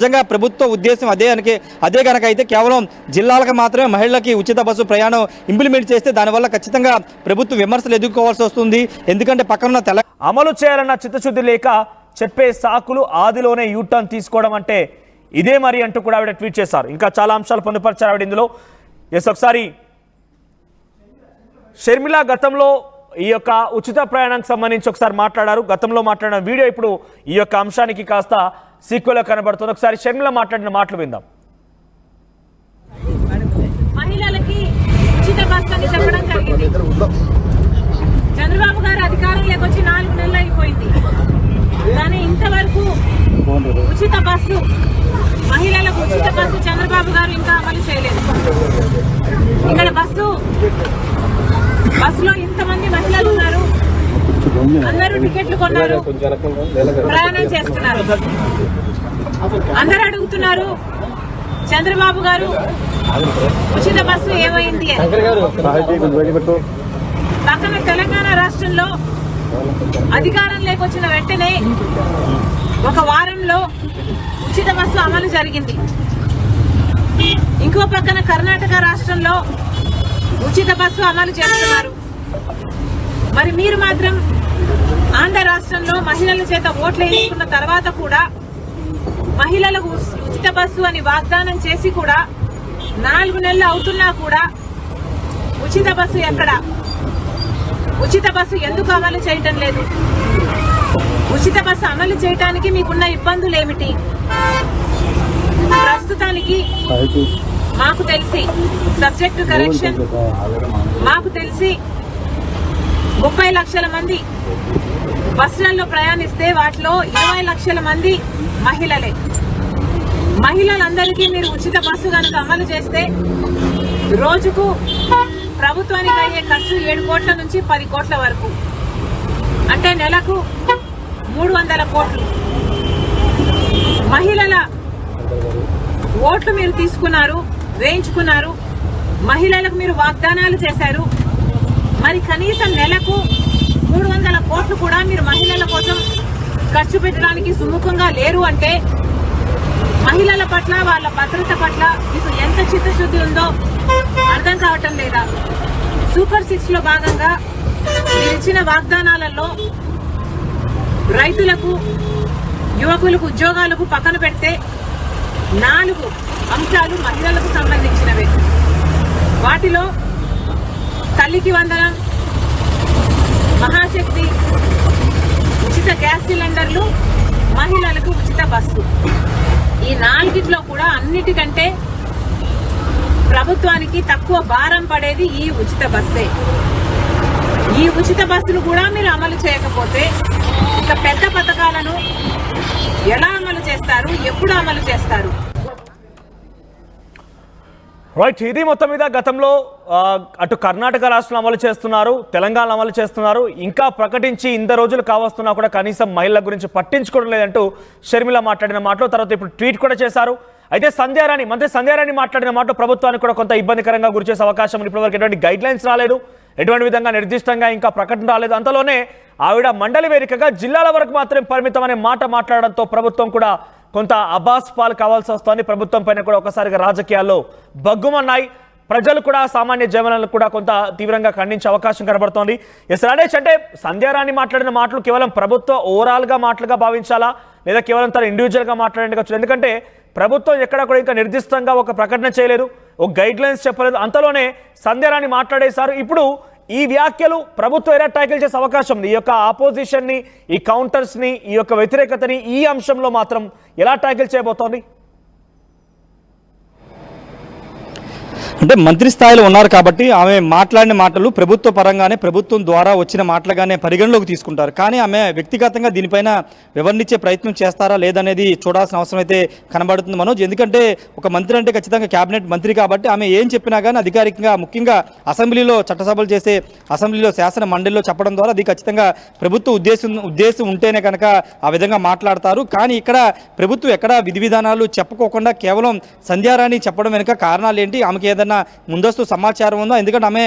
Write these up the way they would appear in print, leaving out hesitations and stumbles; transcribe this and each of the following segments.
నిజంగా ప్రభుత్వ ఉద్దేశం అదే కనుక అయితే కేవలం జిల్లాలకు మాత్రమే మహిళలకి ఉచిత బస్సు ప్రయాణం ఇంప్లిమెంట్ చేస్తే దానివల్ల ఖచ్చితంగా ప్రభుత్వ విమర్శలు ఎదుర్కోవాల్సి వస్తుంది. ఎందుకంటే పక్కన అమలు చేయాలన్న చిత్తశుద్ధి లేక చెప్పే సాకులు ఆదిలోనే యూటర్న్ తీసుకోవడం అంటే ఇదే మరి అంటూ కూడా ఆవిడ ట్వీట్ చేశారు. ఇంకా చాలా అంశాలు పొందుపరిచారు ఆవిడ ఇందులో. ఒకసారి షర్మిల గతంలో ఈ యొక్క ఉచిత ప్రయాణానికి సంబంధించి ఒకసారి మాట్లాడారు. గతంలో మాట్లాడిన వీడియో ఇప్పుడు ఈ యొక్క అంశానికి కాస్త సీక్వెల్ కనబడుతుంది. ఒకసారి షర్మిల మాట్లాడిన మాటలు విందాం. మహిళలకి ఉచిత బస్సు అని చెప్పడం జరిగింది. చంద్రబాబు గారు అధికారంలోకి వచ్చి 4 నెలలు అయిపోయింది. కానీ ఇంతవరకు ఉచిత బస్సు, మహిళలకు ఉచిత బస్సు చంద్రబాబు గారు ఇంకా అమలు చేయలేదు. ఇక్కడ బస్సులో ఇంతమంది మహిళలు ఉన్నారు, అందరూ టికెట్లు కొన్నారు, ప్రయాణం చేస్తున్నారు. అందరూ అడుగుతున్నారు చంద్రబాబు గారు ఉచిత బస్సు ఏమైంది అని. పక్కన తెలంగాణ రాష్ట్రంలో అధికారంలోకి వచ్చిన వెంటనే 1 వారంలో ఉచిత బస్సు అమలు జరిగింది. ఇంకో పక్కన కర్ణాటక రాష్ట్రంలో ఉచిత బస్సు అమలు చేస్తున్నారు. మరి మీరు మాత్రం ఆంధ్ర రాష్ట్రంలో మహిళల చేత ఓట్లు వేసుకున్న తర్వాత కూడా మహిళలకు ఉచిత బస్సు అని వాగ్దానం చేసి కూడా 4 నెలలు అవుతున్నా కూడా ఉచిత బస్సు ఎక్కడ? ఉచిత బస్సు ఎందుకు అమలు చేయటం లేదు? ఉచిత బస్సు అమలు చేయడానికి మీకున్న ఇబ్బందులు ఏమిటి? ప్రస్తుతానికి మాకు తెలిసి సబ్జెక్టు కరెక్షన్, మాకు తెలిసి 30 లక్షల మంది బస్సులలో ప్రయాణిస్తే వాటిలో 20 లక్షల మంది మహిళలే. మహిళలందరికీ మీరు ఉచిత బస్సు కనుక అమలు చేస్తే రోజుకు ప్రభుత్వానికి అయ్యే ఖర్చు 7 కోట్ల నుంచి 10 కోట్ల వరకు, అంటే నెలకు 300 కోట్లు. మహిళల ఓట్లు మీరు తీసుకున్నారు, వేయించుకున్నారు, మహిళలకు మీరు వాగ్దానాలు చేశారు. మరి కనీసం నెలకు 300 కోట్లు కూడా మీరు మహిళల కోసం ఖర్చు పెట్టడానికి సుముఖంగా లేరు అంటే మహిళల పట్ల, వాళ్ళ భద్రత పట్ల మీకు ఎంత చిత్తశుద్ధి ఉందో అర్థం కావటం లేదా? సూపర్ 6 లో భాగంగా మీరు ఇచ్చిన వాగ్దానాలలో రైతులకు, యువకులకు ఉద్యోగాలకు పక్కన పెడితే 4 అంశాలు మహిళలకు సంబంధించినవే. వాటిలో తల్లికి వందనం, మహాశక్తి, ఉచిత గ్యాస్ సిలిండర్లు, మహిళలకు ఉచిత బస్సు. ఈ 4టిలో కూడా అన్నిటికంటే ప్రభుత్వానికి తక్కువ భారం పడేది ఈ ఉచిత బస్సే. ఈ ఉచిత బస్సును కూడా మీరు అమలు చేయకపోతే ఇక పెద్ద పథకాలను ఎలా అమలు చేస్తారు? ఎప్పుడు అమలు చేస్తారు? రైట్, ఇది మొత్తం మీద గతంలో అటు కర్ణాటక రాష్ట్రంలో అమలు చేస్తున్నారు, తెలంగాణలో అమలు చేస్తున్నారు. ఇంకా ప్రకటించి 100 రోజులు కావస్తున్నా కూడా కనీసం మహిళల గురించి పట్టించుకోవడం లేదంటూ షర్మిల మాట్లాడిన మాటలు, తర్వాత ఇప్పుడు ట్వీట్ కూడా చేశారు. అయితే మంత్రి సంధ్యారాణి మాట్లాడిన మాట ప్రభుత్వానికి కూడా కొంత ఇబ్బందికరంగా గురిచేసే అవకాశం ఉంది. ఇప్పటివరకు ఎటువంటి గైడ్ లైన్స్ రాలేదు, ఎటువంటి విధంగా నిర్దిష్టంగా ఇంకా ప్రకటన రాలేదు. అంతలోనే ఆవిడ మండలి వేదికగా జిల్లాల వరకు మాత్రమే పరిమితం అనే మాట మాట్లాడడంతో ప్రభుత్వం కూడా కొంత అబాస్ పాలు కావాల్సి వస్తోంది. ప్రభుత్వం పైన కూడా ఒకసారిగా రాజకీయాల్లో బగ్గుమన్నాయి. ప్రజలు కూడా, సామాన్య జనాలను కూడా కొంత తీవ్రంగా ఖండించే అవకాశం కనబడుతోంది. రాజేష్, అంటే సంధ్యారాణి మాట్లాడిన మాటలు కేవలం ప్రభుత్వ ఓవరాల్గా మాటలుగా భావించాలా, లేదా కేవలం తన ఇండివిజువల్గా మాట్లాడేందుకు? ఎందుకంటే ప్రభుత్వం ఎక్కడ కూడా ఇంకా నిర్దిష్టంగా ఒక ప్రకటన చేయలేదు, ఒక గైడ్ లైన్స్ చెప్పలేదు. అంతలోనే సంధ్యారాణి మాట్లాడేశారు. ఇప్పుడు ఈ వ్యాఖ్యలు ప్రభుత్వం ఎలా ట్యాకిల్ చేసే అవకాశం ఉంది? ఈ యొక్క ఆపోజిషన్ని, ఈ కౌంటర్స్ని, ఈ యొక్క వ్యతిరేకతని ఈ అంశంలో మాత్రం ఎలా ట్యాకిల్ చేయబోతోంది? అంటే మంత్రి స్థాయిలో ఉన్నారు కాబట్టి ఆమె మాట్లాడిన మాటలు ప్రభుత్వ పరంగానే, ప్రభుత్వం ద్వారా వచ్చిన మాటలుగానే పరిగణలోకి తీసుకుంటారు. కానీ ఆమె వ్యక్తిగతంగా దీనిపైన వివరణించే ప్రయత్నం చేస్తారా లేదనేది చూడాల్సిన అవసరం అయితే కనబడుతుంది మనోజ్. ఎందుకంటే ఒక మంత్రి అంటే ఖచ్చితంగా క్యాబినెట్ మంత్రి కాబట్టి ఆమె ఏం చెప్పినా కానీ అధికారికంగా, ముఖ్యంగా అసెంబ్లీలో చట్టసభలు చేసే అసెంబ్లీలో శాసన మండలిలో చెప్పడం ద్వారా అది ఖచ్చితంగా ప్రభుత్వ ఉద్దేశం ఉంటేనే కనుక ఆ విధంగా మాట్లాడతారు. కానీ ఇక్కడ ప్రభుత్వం ఎక్కడ విధి విధానాలు చెప్పుకోకుండా కేవలం సంధ్యారాణి చెప్పడం వెనుక కారణాలు ఏంటి? ఆమెకి ఏదైనా ఏదైనా ముందస్తు సమాచారం ఉందో? ఎందుకంటే ఆమె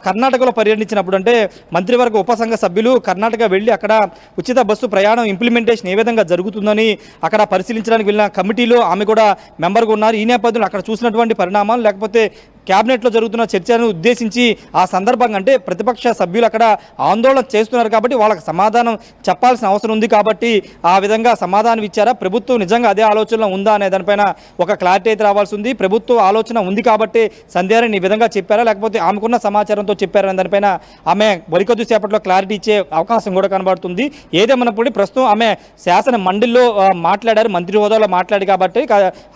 కర్ణాటకలో పర్యటించినప్పుడు అంటే మంత్రివర్గ ఉపసంఘ సభ్యులు కర్ణాటక వెళ్ళి అక్కడ ఉచిత బస్సు ప్రయాణం ఇంప్లిమెంటేషన్ ఏ విధంగా జరుగుతుందని అక్కడ పరిశీలించడానికి వెళ్ళిన కమిటీలో ఆమె కూడా మెంబర్గా ఉన్నారు. ఈ నేపథ్యంలో అక్కడ చూసినటువంటి పరిణామాలు లేకపోతే క్యాబినెట్లో జరుగుతున్న చర్చను ఉద్దేశించి ఆ సందర్భంగా అంటే ప్రతిపక్ష సభ్యులు అక్కడ ఆందోళన చేస్తున్నారు కాబట్టి వాళ్ళకి సమాధానం చెప్పాల్సిన అవసరం ఉంది కాబట్టి ఆ విధంగా సమాధానం ఇచ్చారా? ప్రభుత్వం నిజంగా అదే ఆలోచనలో ఉందా అనే దానిపైన ఒక క్లారిటీ అయితే రావాల్సి ఉంది. ప్రభుత్వం ఆలోచన ఉంది కాబట్టి సంధ్యారాణి ఈ విధంగా చెప్పారా లేకపోతే ఆమెకున్న సమాచారంతో చెప్పారనే దానిపైన ఆమె మరికొద్ది సేపట్లో క్లారిటీ ఇచ్చే అవకాశం కూడా కనబడుతుంది. ఏదేమన్నప్పుడు ప్రస్తుతం ఆమె శాసన మండలిలో మాట్లాడారు, మంత్రి హోదాలో మాట్లాడి కాబట్టి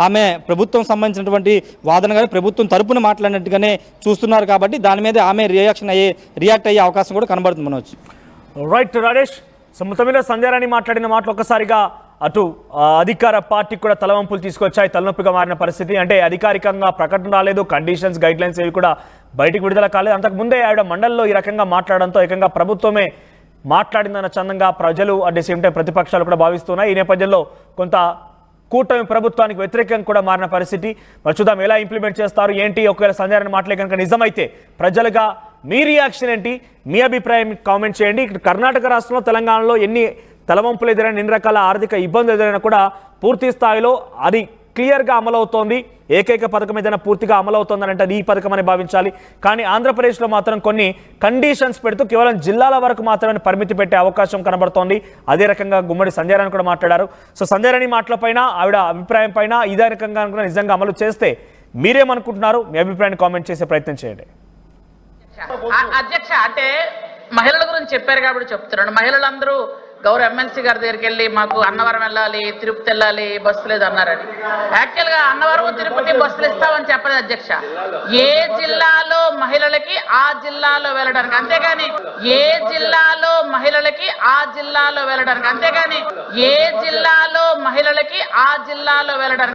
ఆమె ప్రభుత్వం సంబంధించినటువంటి వాదన కానీ ప్రభుత్వం తరపున మాట్లాడినట్టుగానే చూస్తున్నారు కాబట్టి దాని మీద ఆమె రియాక్ట్ అయ్యే అవకాశం కూడా కనబడుతుంది. మనోజ్ రైట్ రాజేష్, సో మొత్తం మీద సంధ్యారాణి మాట్లాడిన మాటలు ఒక్కసారిగా అటు అధికార పార్టీకి కూడా తలవంపులు తీసుకొచ్చాయి, తలనొప్పిగా మారిన పరిస్థితి. అంటే అధికారికంగా ప్రకటన రాలేదు, కండిషన్స్ గైడ్ లైన్స్ ఏవి కూడా బయటికి విడుదల కాలేదు. అంతకుముందే ఆవిడ మండలిలో ఈ రకంగా మాట్లాడడంతో ఏకంగా ప్రభుత్వమే మాట్లాడిందన్న చందంగా ప్రజలు అట్ ది సేమ్ టైం ప్రతిపక్షాలు కూడా భావిస్తున్నాయి. ఈ నేపథ్యంలో కొంత కూటమి ప్రభుత్వానికి వ్యతిరేకంగా కూడా మారిన పరిస్థితి. మరి చూద్దాం ఎలా ఇంప్లిమెంట్ చేస్తారు ఏంటి. ఒకవేళ సంధ్యారాణి మాటలే కనుక నిజమైతే ప్రజలుగా మీ రియాక్షన్ ఏంటి, మీ అభిప్రాయం కామెంట్ చేయండి. ఇక్కడ కర్ణాటక రాష్ట్రంలో తెలంగాణలో ఎన్ని తలవంపులు ఎదురైన ఎన్ని రకాల ఆర్థిక ఇబ్బందులు ఎదురైనా కూడా పూర్తి స్థాయిలో అది క్లియర్గా అమలవుతోంది. ఏకైక పథకం ఏదైనా పూర్తిగా అమలవుతోందని అంటే అది ఈ పథకం అని భావించాలి. కానీ ఆంధ్రప్రదేశ్లో మాత్రం కొన్ని కండిషన్స్ పెడుతూ కేవలం జిల్లాల వరకు మాత్రమే పరిమితి పెట్టే అవకాశం కనబడుతోంది. అదే రకంగా గుమ్మడి సంధ్యారాణి కూడా మాట్లాడారు. సో సంధ్యారాణి మాటలపైన ఆవిడ అభిప్రాయం పైన ఇదే రకంగా నిజంగా అమలు చేస్తే మీరేమనుకుంటున్నారు? మీ అభిప్రాయాన్ని కామెంట్ చేసే ప్రయత్నం చేయండి. అధ్యక్ష, అంటే మహిళల గురించి చెప్పారు కాబట్టి చెప్తున్నాను. మహిళలందరూ గౌరవ ఎమ్మెల్సీ గారి దగ్గరికి వెళ్ళి మాకు అన్నవరం వెళ్ళాలి, తిరుపతి వెళ్ళాలి, బస్సు లేదు అన్నారని. యాక్చువల్ గా అన్నవరం తిరుపతి బస్సులు ఇస్తామని చెప్పలేదు అధ్యక్ష. ఏ జిల్లాలో మహిళలకి ఆ జిల్లాలో వెళ్ళడానికి, అంతేగాని ఏ జిల్లాలో మహిళలకి ఆ జిల్లాలో వెళ్ళడానికి, అంతేగాని ఏ జిల్లాలో మహిళలకి ఆ జిల్లాలో వెళ్ళడానికి